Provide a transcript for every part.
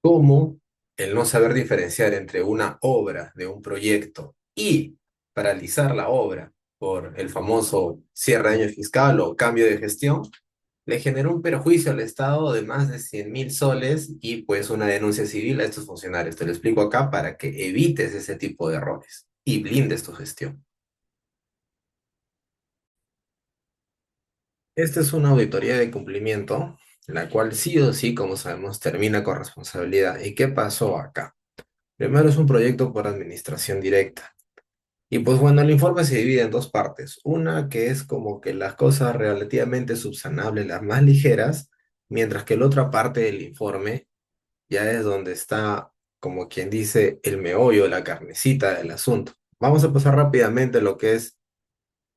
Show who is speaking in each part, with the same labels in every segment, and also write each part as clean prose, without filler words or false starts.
Speaker 1: Cómo el no saber diferenciar entre una obra de un proyecto y paralizar la obra por el famoso cierre de año fiscal o cambio de gestión, le generó un perjuicio al Estado de más de 100.000 soles y pues una denuncia civil a estos funcionarios. Te lo explico acá para que evites ese tipo de errores y blindes tu gestión. Esta es una auditoría de cumplimiento, la cual sí o sí, como sabemos, termina con responsabilidad. ¿Y qué pasó acá? Primero es un proyecto por administración directa. Y pues bueno, el informe se divide en dos partes. Una que es como que las cosas relativamente subsanables, las más ligeras, mientras que la otra parte del informe ya es donde está, como quien dice, el meollo, la carnecita del asunto. Vamos a pasar rápidamente lo que es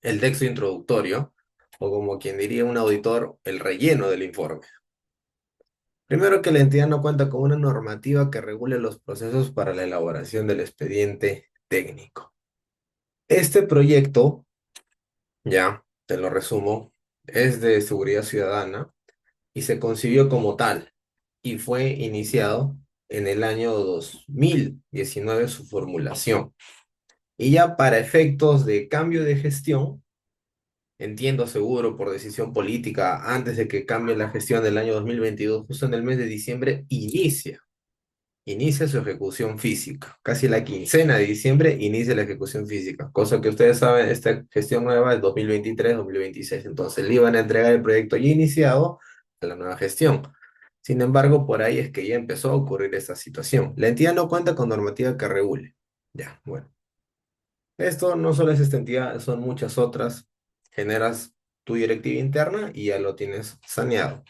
Speaker 1: el texto introductorio, o como quien diría un auditor, el relleno del informe. Primero que la entidad no cuenta con una normativa que regule los procesos para la elaboración del expediente técnico. Este proyecto, ya te lo resumo, es de seguridad ciudadana y se concibió como tal y fue iniciado en el año 2019 su formulación. Y ya para efectos de cambio de gestión, entiendo seguro por decisión política, antes de que cambie la gestión del año 2022, justo en el mes de diciembre, inicia su ejecución física. Casi la quincena de diciembre inicia la ejecución física, cosa que ustedes saben, esta gestión nueva es 2023-2026, entonces le iban a entregar el proyecto ya iniciado a la nueva gestión. Sin embargo, por ahí es que ya empezó a ocurrir esta situación. La entidad no cuenta con normativa que regule. Ya, bueno. Esto no solo es esta entidad, son muchas otras. Generas tu directiva interna y ya lo tienes saneado.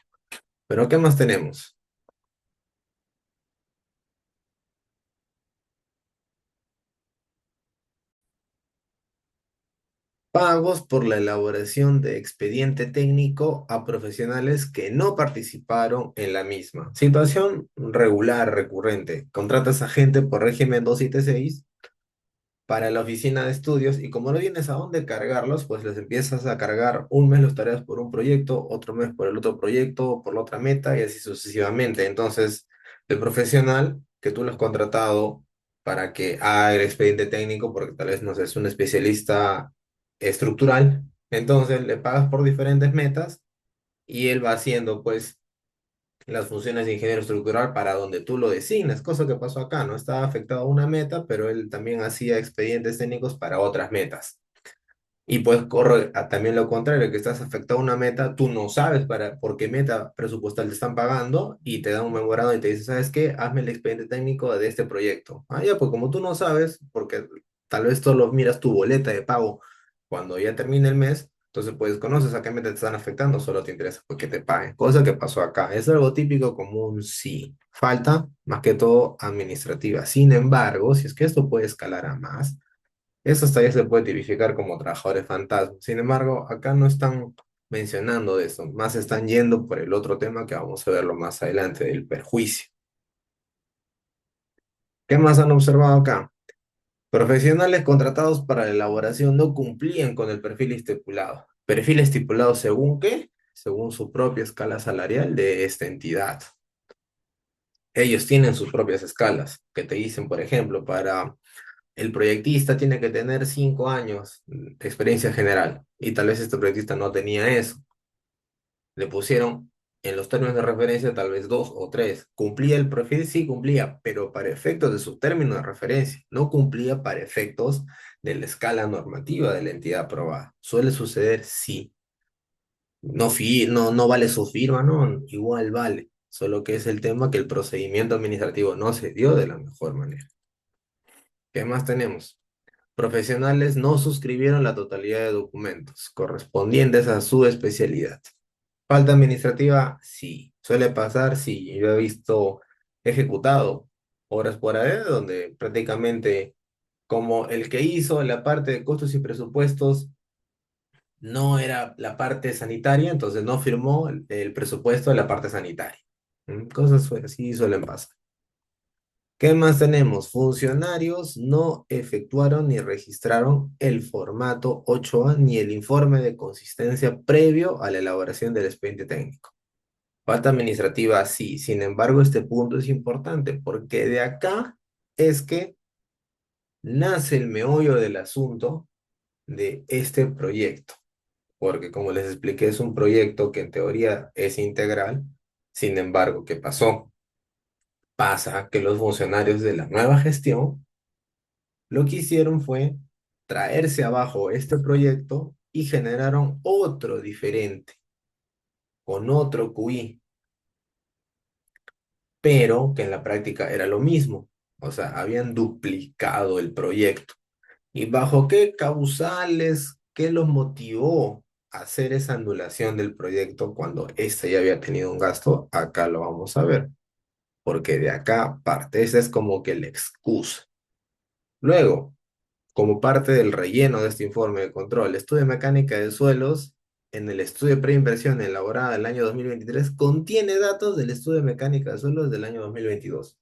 Speaker 1: Pero ¿qué más tenemos? Pagos por la elaboración de expediente técnico a profesionales que no participaron en la misma. Situación regular, recurrente. Contratas a gente por régimen 276 para la oficina de estudios y como no tienes a dónde cargarlos, pues les empiezas a cargar un mes las tareas por un proyecto, otro mes por el otro proyecto, por la otra meta y así sucesivamente. Entonces, el profesional que tú lo has contratado para que haga el expediente técnico, porque tal vez no sé, es un especialista estructural, entonces le pagas por diferentes metas y él va haciendo pues las funciones de ingeniero estructural para donde tú lo designas, cosa que pasó acá, ¿no? Estaba afectado a una meta, pero él también hacía expedientes técnicos para otras metas. Y pues corre también lo contrario, que estás afectado a una meta, tú no sabes por qué meta presupuestal te están pagando y te dan un memorando y te dice, ¿sabes qué? Hazme el expediente técnico de este proyecto. Ah, ya, pues como tú no sabes, porque tal vez solo miras tu boleta de pago cuando ya termine el mes, entonces pues conoces a qué meta te están afectando, solo te interesa pues, que te paguen. Cosa que pasó acá. Es algo típico común, sí. Falta, más que todo, administrativa. Sin embargo, si es que esto puede escalar a más, eso hasta ya se puede tipificar como trabajadores fantasmas. Sin embargo, acá no están mencionando de eso, más están yendo por el otro tema que vamos a verlo más adelante, del perjuicio. ¿Qué más han observado acá? Profesionales contratados para la elaboración no cumplían con el perfil estipulado. ¿Perfil estipulado según qué? Según su propia escala salarial de esta entidad. Ellos tienen sus propias escalas, que te dicen, por ejemplo, para el proyectista tiene que tener 5 años de experiencia general y tal vez este proyectista no tenía eso. Le pusieron en los términos de referencia tal vez 2 o 3. ¿Cumplía el perfil? Sí, cumplía, pero para efectos de su término de referencia. No cumplía para efectos de la escala normativa de la entidad aprobada. Suele suceder, sí. No, no vale su firma, no, igual vale. Solo que es el tema que el procedimiento administrativo no se dio de la mejor manera. ¿Qué más tenemos? Profesionales no suscribieron la totalidad de documentos correspondientes a su especialidad. Falta administrativa, sí. Suele pasar, sí. Yo he visto ejecutado horas por ahí donde prácticamente como el que hizo la parte de costos y presupuestos no era la parte sanitaria, entonces no firmó el presupuesto de la parte sanitaria. Cosas así suelen pasar. ¿Qué más tenemos? Funcionarios no efectuaron ni registraron el formato 8A ni el informe de consistencia previo a la elaboración del expediente técnico. Falta administrativa, sí. Sin embargo, este punto es importante porque de acá es que nace el meollo del asunto de este proyecto. Porque como les expliqué, es un proyecto que en teoría es integral. Sin embargo, ¿qué pasó? Pasa que los funcionarios de la nueva gestión lo que hicieron fue traerse abajo este proyecto y generaron otro diferente, con otro QI, pero que en la práctica era lo mismo. O sea, habían duplicado el proyecto. ¿Y bajo qué causales, qué los motivó a hacer esa anulación del proyecto cuando éste ya había tenido un gasto? Acá lo vamos a ver, porque de acá parte, esa es como que la excusa. Luego, como parte del relleno de este informe de control, el estudio de mecánica de suelos en el estudio de preinversión elaborado del año 2023 contiene datos del estudio de mecánica de suelos del año 2022.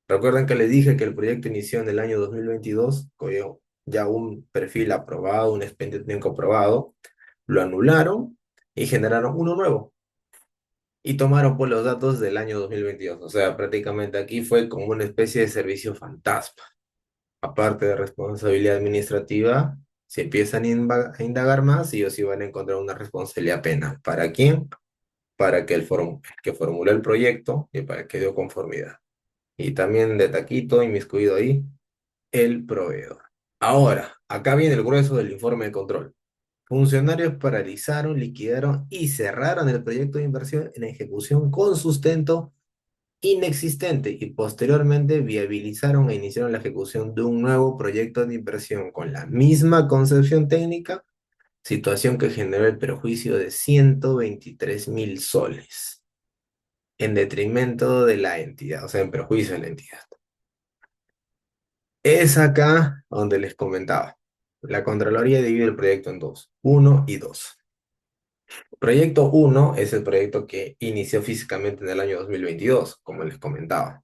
Speaker 1: Recuerden que les dije que el proyecto inició en el año 2022, con ya un perfil aprobado, un expediente técnico aprobado, lo anularon y generaron uno nuevo. Y tomaron pues los datos del año 2022. O sea, prácticamente aquí fue como una especie de servicio fantasma. Aparte de responsabilidad administrativa, si empiezan a indagar más, ellos sí van a encontrar una responsabilidad penal. ¿Para quién? Para que el que formuló el proyecto y para el que dio conformidad. Y también de taquito, inmiscuido ahí, el proveedor. Ahora, acá viene el grueso del informe de control. Funcionarios paralizaron, liquidaron y cerraron el proyecto de inversión en ejecución con sustento inexistente y posteriormente viabilizaron e iniciaron la ejecución de un nuevo proyecto de inversión con la misma concepción técnica, situación que generó el perjuicio de 123.000 soles en detrimento de la entidad, o sea, en perjuicio de la entidad. Es acá donde les comentaba. La Contraloría divide el proyecto en dos, uno y dos. Proyecto uno es el proyecto que inició físicamente en el año 2022, como les comentaba.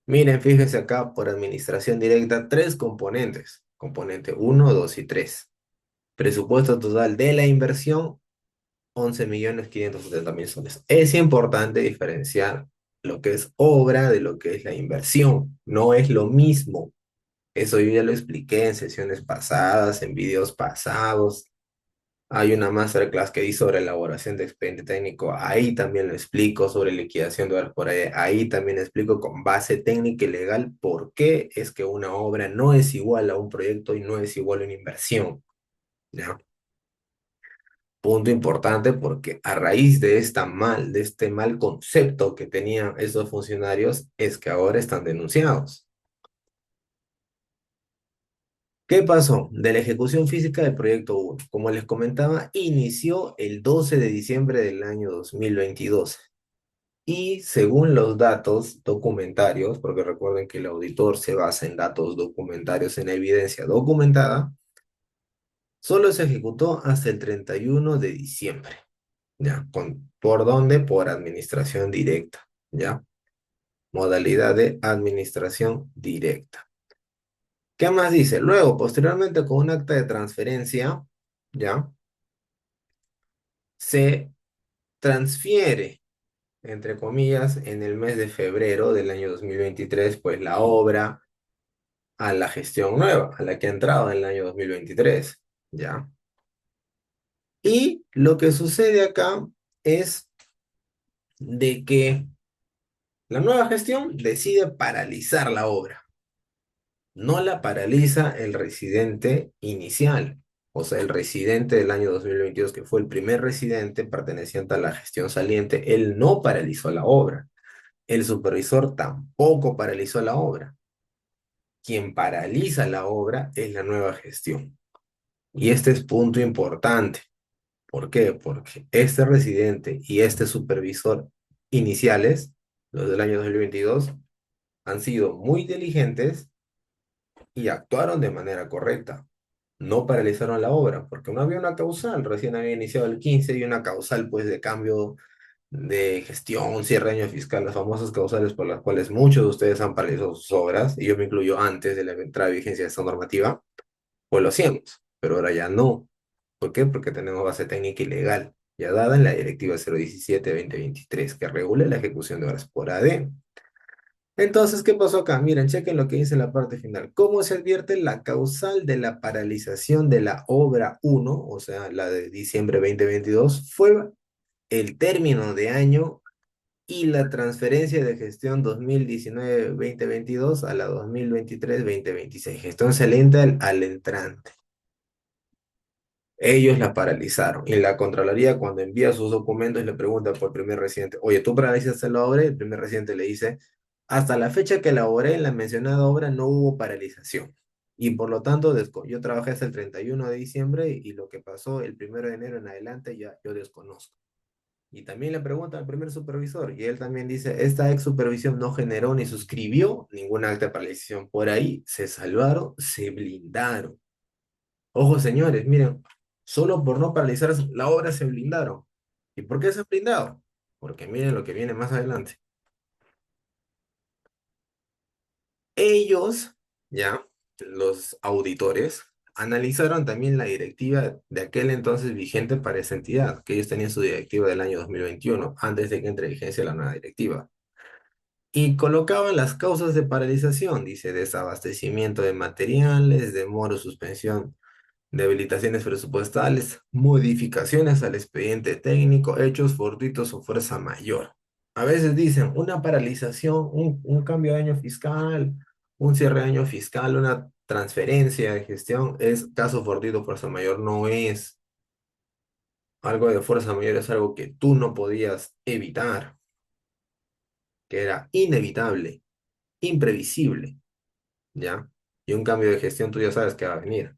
Speaker 1: Miren, fíjense acá por administración directa, tres componentes. Componente uno, 2 y 3. Presupuesto total de la inversión, 11.570.000 soles. Es importante diferenciar lo que es obra de lo que es la inversión. No es lo mismo. Eso yo ya lo expliqué en sesiones pasadas, en videos pasados. Hay una masterclass que di sobre elaboración de expediente técnico. Ahí también lo explico sobre liquidación de horas por ahí. Ahí también explico con base técnica y legal por qué es que una obra no es igual a un proyecto y no es igual a una inversión. ¿Ya? Punto importante porque a raíz de este mal concepto que tenían esos funcionarios, es que ahora están denunciados. ¿Qué pasó? De la ejecución física del proyecto uno, como les comentaba, inició el 12 de diciembre del año 2022. Y según los datos documentarios, porque recuerden que el auditor se basa en datos documentarios, en evidencia documentada, solo se ejecutó hasta el 31 de diciembre. ¿Ya? ¿Por dónde? Por administración directa. ¿Ya? Modalidad de administración directa. ¿Qué más dice? Luego, posteriormente, con un acta de transferencia, ¿ya? Se transfiere, entre comillas, en el mes de febrero del año 2023, pues la obra a la gestión nueva, a la que ha entrado en el año 2023, ¿ya? Y lo que sucede acá es de que la nueva gestión decide paralizar la obra. No la paraliza el residente inicial, o sea, el residente del año 2022, que fue el primer residente perteneciente a la gestión saliente, él no paralizó la obra. El supervisor tampoco paralizó la obra. Quien paraliza la obra es la nueva gestión. Y este es punto importante. ¿Por qué? Porque este residente y este supervisor iniciales, los del año 2022, han sido muy diligentes y actuaron de manera correcta. No paralizaron la obra, porque no había una causal. Recién había iniciado el 15 y una causal, pues, de cambio de gestión, un cierre de año fiscal, las famosas causales por las cuales muchos de ustedes han paralizado sus obras, y yo me incluyo antes de la entrada de vigencia de esta normativa, pues lo hacíamos, pero ahora ya no. ¿Por qué? Porque tenemos base técnica y legal. ya dada en la Directiva 017-2023, que regula la ejecución de obras por AD. Entonces, ¿qué pasó acá? Miren, chequen lo que dice en la parte final. ¿Cómo se advierte la causal de la paralización de la obra uno, o sea, la de diciembre 2022, fue el término de año y la transferencia de gestión 2019-2022 a la 2023-2026? Gestión saliente al entrante. Ellos la paralizaron y la Contraloría cuando envía sus documentos le pregunta por el primer residente, oye, ¿tú paralizaste la obra? Y el primer residente le dice, hasta la fecha que elaboré en la mencionada obra no hubo paralización. Y por lo tanto, yo trabajé hasta el 31 de diciembre y lo que pasó el 1 de enero en adelante ya yo desconozco. Y también le pregunta al primer supervisor y él también dice, esta ex supervisión no generó ni suscribió ningún acta de paralización. Por ahí se salvaron, se blindaron. Ojo, señores, miren, solo por no paralizar la obra se blindaron. ¿Y por qué se han blindado? Porque miren lo que viene más adelante. Ellos, ya, los auditores, analizaron también la directiva de aquel entonces vigente para esa entidad, que ellos tenían su directiva del año 2021 antes de que entre en vigencia la nueva directiva. Y colocaban las causas de paralización, dice, desabastecimiento de materiales, demora o suspensión de habilitaciones presupuestales, modificaciones al expediente técnico, hechos fortuitos o fuerza mayor. A veces dicen una paralización, un cambio de año fiscal, un cierre de año fiscal, una transferencia de gestión es caso fortuito, fuerza mayor. No es algo de fuerza mayor, es algo que tú no podías evitar, que era inevitable, imprevisible, ¿ya? Y un cambio de gestión tú ya sabes que va a venir.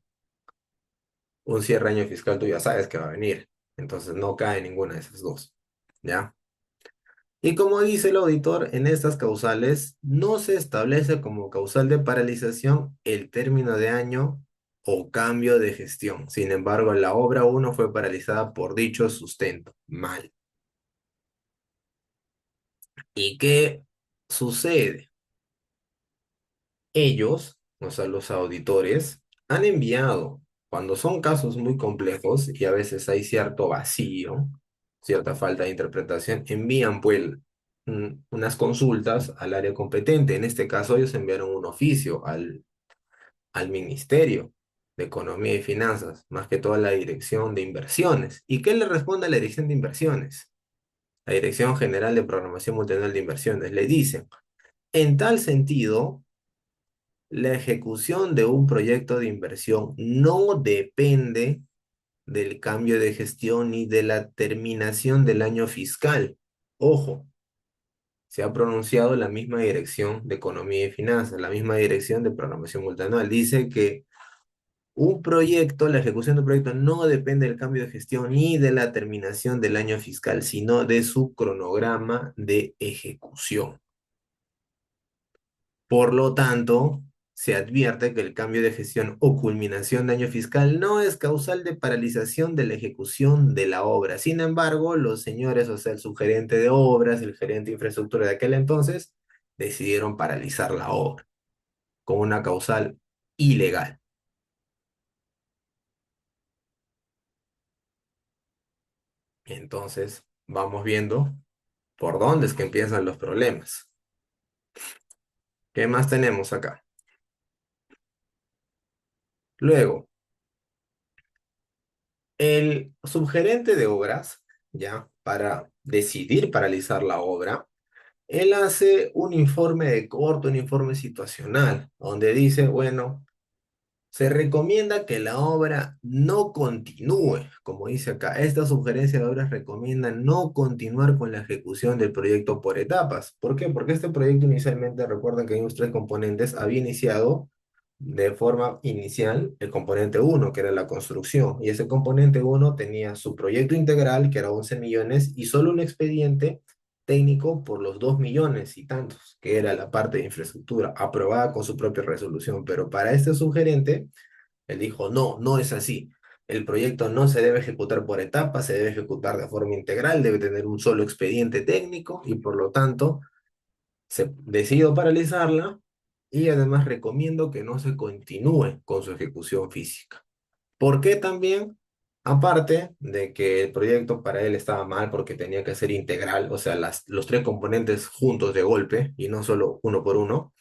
Speaker 1: Un cierre año fiscal tú ya sabes que va a venir. Entonces no cae ninguna de esas dos. ¿Ya? Y como dice el auditor, en estas causales no se establece como causal de paralización el término de año o cambio de gestión. Sin embargo, la obra uno fue paralizada por dicho sustento. Mal. ¿Y qué sucede? Ellos, o sea, los auditores, han enviado, cuando son casos muy complejos y a veces hay cierto vacío, cierta falta de interpretación, envían pues unas consultas al área competente. En este caso, ellos enviaron un oficio al Ministerio de Economía y Finanzas, más que todo a la Dirección de Inversiones. ¿Y qué le responde a la Dirección de Inversiones? La Dirección General de Programación Multinacional de Inversiones. Le dicen, en tal sentido, la ejecución de un proyecto de inversión no depende del cambio de gestión ni de la terminación del año fiscal. Ojo, se ha pronunciado la misma dirección de Economía y Finanzas, la misma dirección de Programación Multianual. Dice que un proyecto, la ejecución de un proyecto no depende del cambio de gestión ni de la terminación del año fiscal, sino de su cronograma de ejecución. Por lo tanto, se advierte que el cambio de gestión o culminación de año fiscal no es causal de paralización de la ejecución de la obra. Sin embargo, los señores, o sea, el subgerente de obras, el gerente de infraestructura de aquel entonces, decidieron paralizar la obra con una causal ilegal. Entonces, vamos viendo por dónde es que empiezan los problemas. ¿Qué más tenemos acá? Luego, el subgerente de obras, ya, para decidir paralizar la obra, él hace un informe de corto, un informe situacional, donde dice, bueno, se recomienda que la obra no continúe, como dice acá. Esta sugerencia de obras recomienda no continuar con la ejecución del proyecto por etapas. ¿Por qué? Porque este proyecto inicialmente, recuerden que hay unos tres componentes, había iniciado de forma inicial el componente uno que era la construcción, y ese componente uno tenía su proyecto integral, que era 11 millones, y solo un expediente técnico por los 2 millones y tantos, que era la parte de infraestructura, aprobada con su propia resolución. Pero para este sugerente, él dijo, no, no es así. El proyecto no se debe ejecutar por etapas, se debe ejecutar de forma integral, debe tener un solo expediente técnico y por lo tanto se decidió paralizarla y además recomiendo que no se continúe con su ejecución física. ¿Por qué también? Aparte de que el proyecto para él estaba mal porque tenía que ser integral, o sea, los tres componentes juntos de golpe y no solo uno por uno.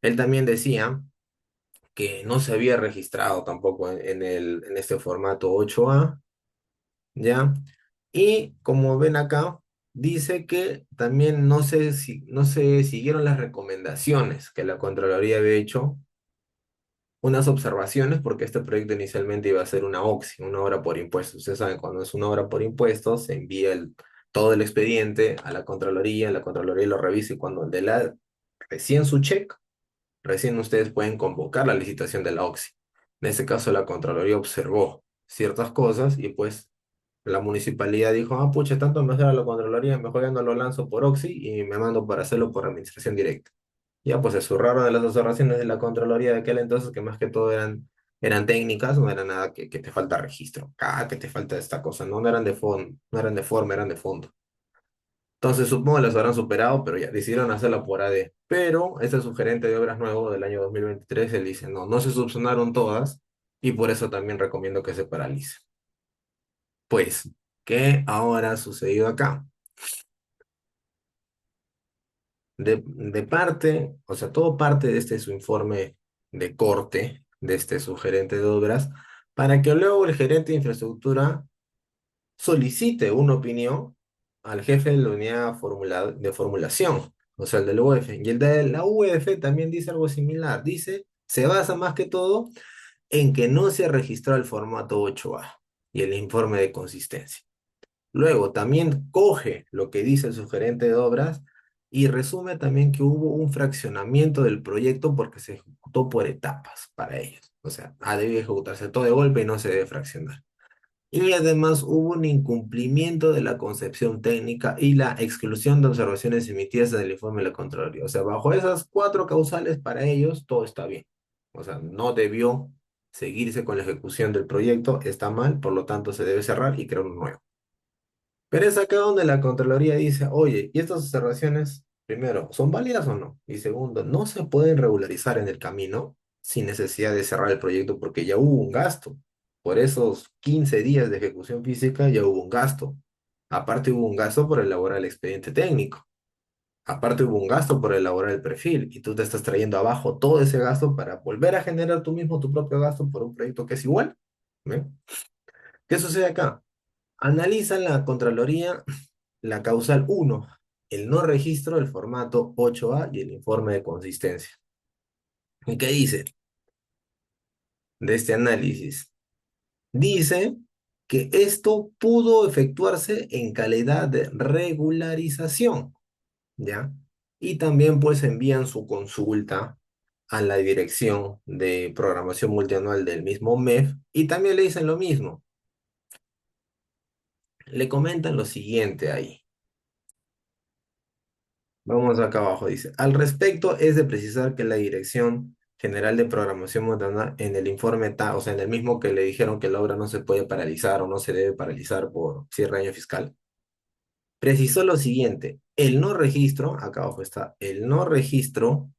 Speaker 1: Él también decía que no se había registrado tampoco en este formato 8A, ¿ya? Y como ven acá, dice que también no se siguieron las recomendaciones que la Contraloría había hecho, unas observaciones, porque este proyecto inicialmente iba a ser una OXI, una obra por impuestos. Ustedes saben, cuando es una obra por impuestos, se envía todo el expediente a la Contraloría lo revisa y cuando de la recién su check, recién ustedes pueden convocar la licitación de la OXI. En este caso, la Contraloría observó ciertas cosas y pues la municipalidad dijo, ah, pucha, tanto me a la Contraloría, mejor ya no lo lanzo por OXI y me mando para hacerlo por administración directa. Ya, pues se zurraron de las observaciones de la Contraloría de aquel entonces, que más que todo eran técnicas, no era nada que te falta registro, que te falta esta cosa, no, no eran de fondo, no eran de forma, eran de fondo. Entonces supongo que las habrán superado, pero ya decidieron hacerla por AD. Pero este sugerente de obras nuevo del año 2023, él dice, no, no se subsanaron todas y por eso también recomiendo que se paralice. Pues, ¿qué ahora ha sucedido acá? De parte, o sea, todo parte de este su informe de corte, de este su gerente de obras, para que luego el gerente de infraestructura solicite una opinión al jefe de la unidad de formulación, o sea, el del UEF. Y el de la UEF también dice algo similar, dice, se basa más que todo en que no se ha registrado el formato 8A y el informe de consistencia. Luego, también coge lo que dice el sugerente de obras y resume también que hubo un fraccionamiento del proyecto porque se ejecutó por etapas para ellos. O sea, debe ejecutarse todo de golpe y no se debe fraccionar. Y además hubo un incumplimiento de la concepción técnica y la exclusión de observaciones emitidas en el informe de la Contraloría. O sea, bajo esas cuatro causales para ellos todo está bien. O sea, no debió seguirse con la ejecución del proyecto, está mal, por lo tanto se debe cerrar y crear uno nuevo. Pero es acá donde la Contraloría dice, oye, ¿y estas observaciones, primero, son válidas o no? Y segundo, no se pueden regularizar en el camino sin necesidad de cerrar el proyecto porque ya hubo un gasto. Por esos 15 días de ejecución física ya hubo un gasto. Aparte hubo un gasto por elaborar el expediente técnico. Aparte hubo un gasto por elaborar el perfil y tú te estás trayendo abajo todo ese gasto para volver a generar tú mismo tu propio gasto por un proyecto que es igual. ¿Ve? ¿Qué sucede acá? Analiza la Contraloría la causal uno, el no registro del formato 8A y el informe de consistencia. ¿Y qué dice de este análisis? Dice que esto pudo efectuarse en calidad de regularización, ¿ya? Y también pues envían su consulta a la dirección de programación multianual del mismo MEF y también le dicen lo mismo. Le comentan lo siguiente ahí. Vamos acá abajo, dice. Al respecto, es de precisar que la Dirección General de Programación Moderna en el informe o sea, en el mismo que le dijeron que la obra no se puede paralizar o no se debe paralizar por cierre de año fiscal, precisó lo siguiente. El no registro, acá abajo está, el no registro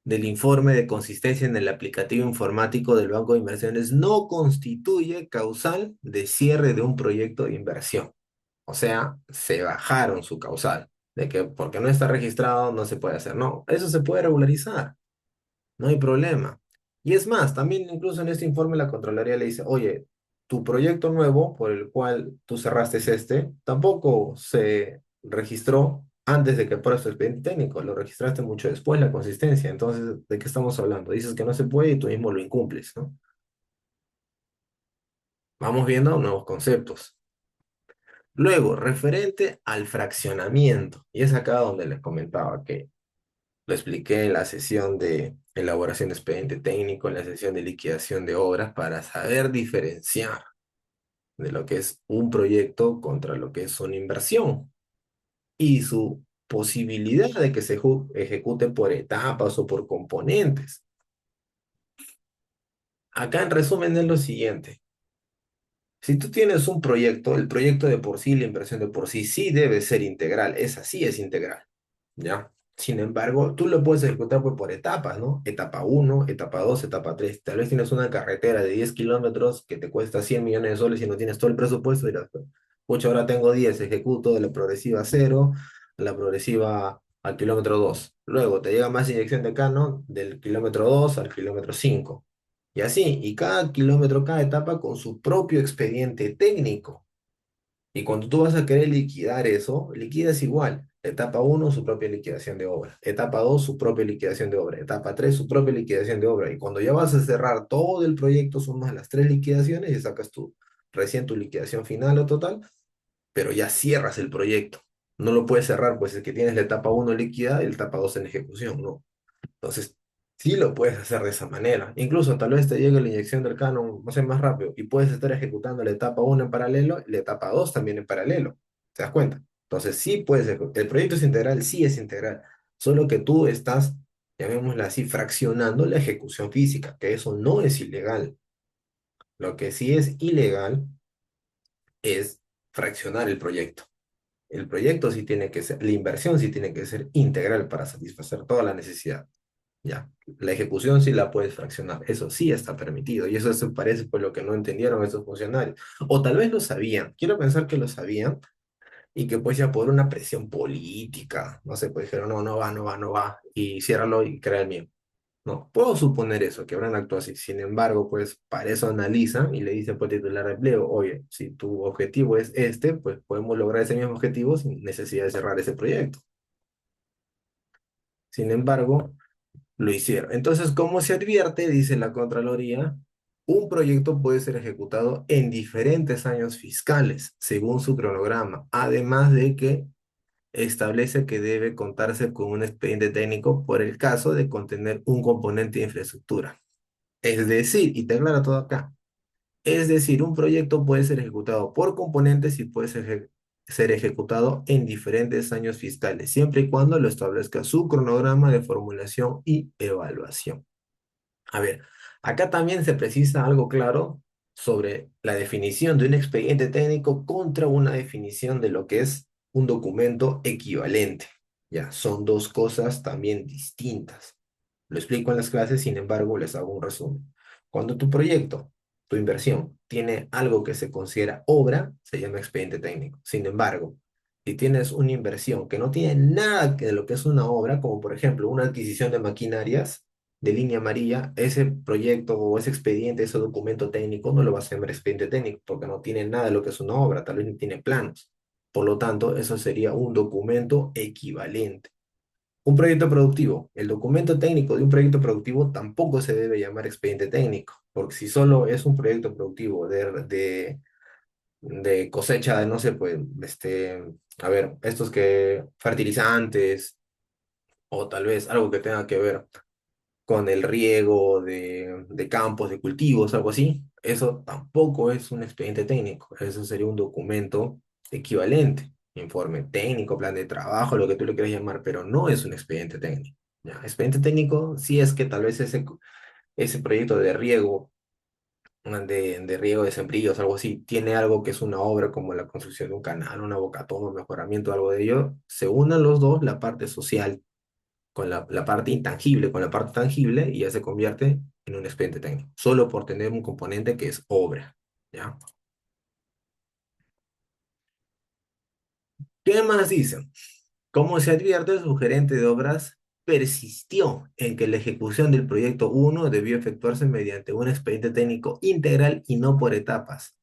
Speaker 1: del informe de consistencia en el aplicativo informático del Banco de Inversiones no constituye causal de cierre de un proyecto de inversión. O sea, se bajaron su causal, de que porque no está registrado no se puede hacer. No, eso se puede regularizar, no hay problema. Y es más, también incluso en este informe la Contraloría le dice, oye, tu proyecto nuevo por el cual tú cerraste este, tampoco se registró antes de que fuera su expediente técnico, lo registraste mucho después, la consistencia. Entonces, ¿de qué estamos hablando? Dices que no se puede y tú mismo lo incumples, ¿no? Vamos viendo nuevos conceptos. Luego, referente al fraccionamiento, y es acá donde les comentaba que lo expliqué en la sesión de elaboración de expediente técnico, en la sesión de liquidación de obras, para saber diferenciar de lo que es un proyecto contra lo que es una inversión y su posibilidad de que se ejecute por etapas o por componentes. Acá en resumen es lo siguiente. Si tú tienes un proyecto, el proyecto de por sí, la inversión de por sí, sí debe ser integral, esa sí es integral, ¿ya? Sin embargo, tú lo puedes ejecutar pues, por etapas, ¿no? Etapa uno, etapa 2, etapa 3. Tal vez tienes una carretera de 10 kilómetros que te cuesta 100 millones de soles y no tienes todo el presupuesto. Y dirás, pucha, ahora tengo 10, ejecuto de la progresiva cero, la progresiva al kilómetro 2. Luego te llega más inyección de canon del kilómetro 2 al kilómetro 5. Y así, y cada kilómetro, cada etapa con su propio expediente técnico. Y cuando tú vas a querer liquidar eso, liquidas igual. Etapa uno su propia liquidación de obra. Etapa 2 su propia liquidación de obra. Etapa 3 su propia liquidación de obra. Y cuando ya vas a cerrar todo el proyecto, sumas las tres liquidaciones y sacas recién tu liquidación final o total, pero ya cierras el proyecto. No lo puedes cerrar, pues es que tienes la etapa uno liquidada y la etapa 2 en ejecución, ¿no? Entonces, sí lo puedes hacer de esa manera. Incluso tal vez te llegue la inyección del canon, no sé, más rápido y puedes estar ejecutando la etapa uno en paralelo y la etapa 2 también en paralelo. ¿Te das cuenta? Entonces, sí puedes, el proyecto es integral, sí es integral, solo que tú estás, llamémosla así, fraccionando la ejecución física, que eso no es ilegal. Lo que sí es ilegal es fraccionar el proyecto. El proyecto sí tiene que ser, la inversión sí tiene que ser integral para satisfacer toda la necesidad. Ya, la ejecución sí la puedes fraccionar, eso sí está permitido, y eso se parece por lo que no entendieron esos funcionarios. O tal vez lo sabían, quiero pensar que lo sabían, y que pues ya por una presión política, no sé, pues dijeron, no, no va, no va, no va, y ciérralo y crea el mío. No, puedo suponer eso, que habrán actuado así. Sin embargo, pues para eso analizan y le dicen pues titular de empleo, oye, si tu objetivo es este, pues podemos lograr ese mismo objetivo sin necesidad de cerrar ese proyecto. Sin embargo, lo hicieron. Entonces, como se advierte, dice la Contraloría, un proyecto puede ser ejecutado en diferentes años fiscales, según su cronograma, además de que establece que debe contarse con un expediente técnico por el caso de contener un componente de infraestructura. Es decir, y te aclara todo acá, es decir, un proyecto puede ser ejecutado por componentes y puede ser ejecutado en diferentes años fiscales, siempre y cuando lo establezca su cronograma de formulación y evaluación. A ver, acá también se precisa algo claro sobre la definición de un expediente técnico contra una definición de lo que es un documento equivalente. Ya, son dos cosas también distintas. Lo explico en las clases, sin embargo, les hago un resumen. Cuando tu proyecto, tu inversión, tiene algo que se considera obra, se llama expediente técnico. Sin embargo, si tienes una inversión que no tiene nada que de lo que es una obra, como por ejemplo una adquisición de maquinarias de línea amarilla, ese proyecto o ese expediente, ese documento técnico, no lo vas a llamar expediente técnico porque no tiene nada de lo que es una obra, tal vez ni tiene planos. Por lo tanto, eso sería un documento equivalente. Un proyecto productivo. El documento técnico de un proyecto productivo tampoco se debe llamar expediente técnico, porque si solo es un proyecto productivo de cosecha de, no sé, pues, a ver, estos que fertilizantes o tal vez algo que tenga que ver con el riego de campos, de cultivos, algo así, eso tampoco es un expediente técnico, eso sería un documento equivalente, informe técnico, plan de trabajo, lo que tú le quieras llamar, pero no es un expediente técnico. ¿Ya? Expediente técnico sí es que tal vez ese proyecto de riego, de riego de sembríos, algo así, tiene algo que es una obra como la construcción de un canal, una bocatoma, un mejoramiento, algo de ello, se unan los dos, la parte social con la parte intangible, con la parte tangible, y ya se convierte en un expediente técnico, solo por tener un componente que es obra, ¿ya? ¿Qué más dicen? Como se advierte, su gerente de obras persistió en que la ejecución del proyecto uno debió efectuarse mediante un expediente técnico integral y no por etapas.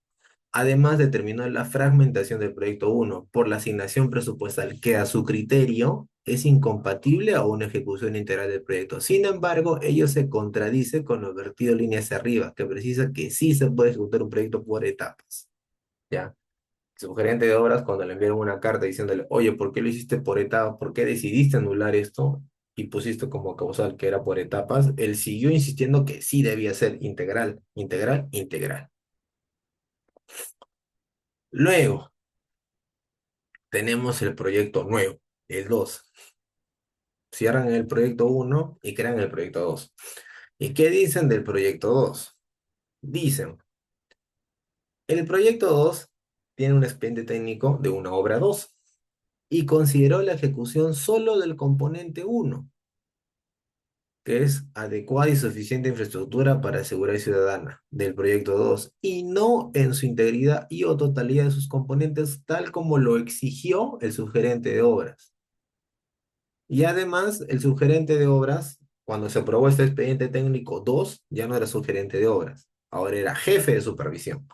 Speaker 1: Además, determinó la fragmentación del proyecto uno por la asignación presupuestal que a su criterio es incompatible a una ejecución integral del proyecto. Sin embargo, ello se contradice con lo vertido líneas arriba, que precisa que sí se puede ejecutar un proyecto por etapas. ¿Ya? Su gerente de obras, cuando le enviaron una carta diciéndole, oye, ¿por qué lo hiciste por etapas? ¿Por qué decidiste anular esto? Y pusiste como causal que era por etapas, él siguió insistiendo que sí debía ser integral, integral, integral. Luego, tenemos el proyecto nuevo, el 2. Cierran el proyecto uno y crean el proyecto 2. ¿Y qué dicen del proyecto 2? Dicen, el proyecto 2 tiene un expediente técnico de una obra 2 y consideró la ejecución solo del componente uno, que es adecuada y suficiente infraestructura para seguridad ciudadana del proyecto 2 y no en su integridad y o totalidad de sus componentes, tal como lo exigió el subgerente de obras. Y además, el subgerente de obras, cuando se aprobó este expediente técnico 2 ya no era subgerente de obras, ahora era jefe de supervisión.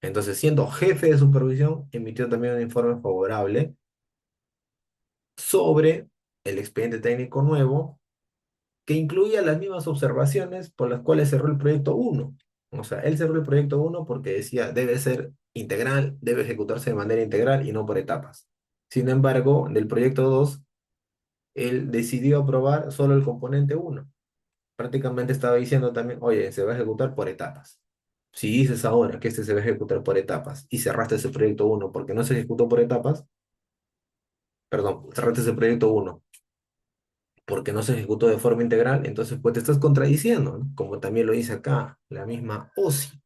Speaker 1: Entonces, siendo jefe de supervisión, emitió también un informe favorable sobre el expediente técnico nuevo, que incluía las mismas observaciones por las cuales cerró el proyecto uno. O sea, él cerró el proyecto uno porque decía, debe ser integral, debe ejecutarse de manera integral y no por etapas. Sin embargo, del proyecto 2 él decidió aprobar solo el componente uno. Prácticamente estaba diciendo también, oye, se va a ejecutar por etapas. Si dices ahora que este se va a ejecutar por etapas y cerraste ese proyecto uno porque no se ejecutó por etapas, perdón, cerraste ese proyecto uno porque no se ejecutó de forma integral, entonces pues te estás contradiciendo, ¿no? Como también lo dice acá la misma OSI.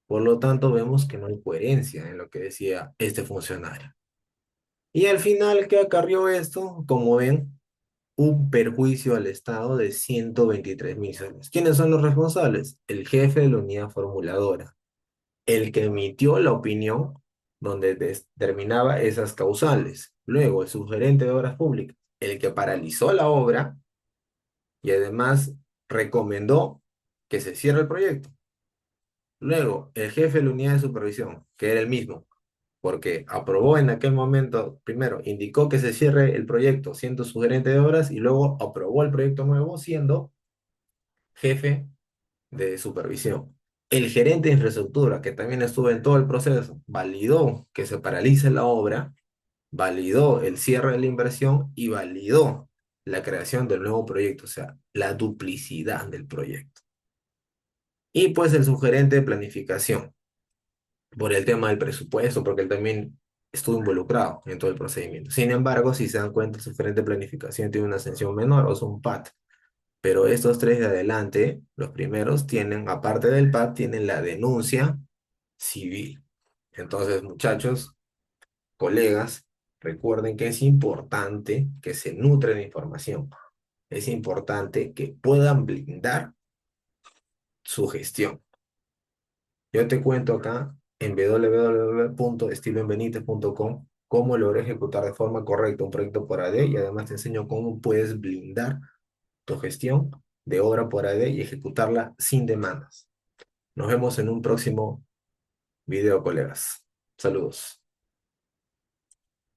Speaker 1: Por lo tanto, vemos que no hay coherencia en lo que decía este funcionario. Y al final, ¿qué acarrió esto? Como ven, un perjuicio al Estado de 123.000 soles. ¿Quiénes son los responsables? El jefe de la unidad formuladora, el que emitió la opinión donde determinaba esas causales. Luego, el subgerente de obras públicas, el que paralizó la obra y además recomendó que se cierre el proyecto. Luego, el jefe de la unidad de supervisión, que era el mismo, porque aprobó en aquel momento, primero, indicó que se cierre el proyecto siendo sugerente de obras y luego aprobó el proyecto nuevo siendo jefe de supervisión. El gerente de infraestructura, que también estuvo en todo el proceso, validó que se paralice la obra, validó el cierre de la inversión y validó la creación del nuevo proyecto, o sea, la duplicidad del proyecto. Y pues el sugerente de planificación, por el tema del presupuesto, porque él también estuvo involucrado en todo el procedimiento. Sin embargo, si se dan cuenta, el sugerente de planificación tiene una sanción menor, o sea, un PAT. Pero estos tres de adelante, los primeros, tienen, aparte del PAT, tienen la denuncia civil. Entonces, muchachos, colegas, recuerden que es importante que se nutren de información. Es importante que puedan blindar su gestión. Yo te cuento acá en www.estiloenbenitez.com cómo logré ejecutar de forma correcta un proyecto por AD y además te enseño cómo puedes blindar tu gestión de obra por AD y ejecutarla sin demandas. Nos vemos en un próximo video, colegas. Saludos.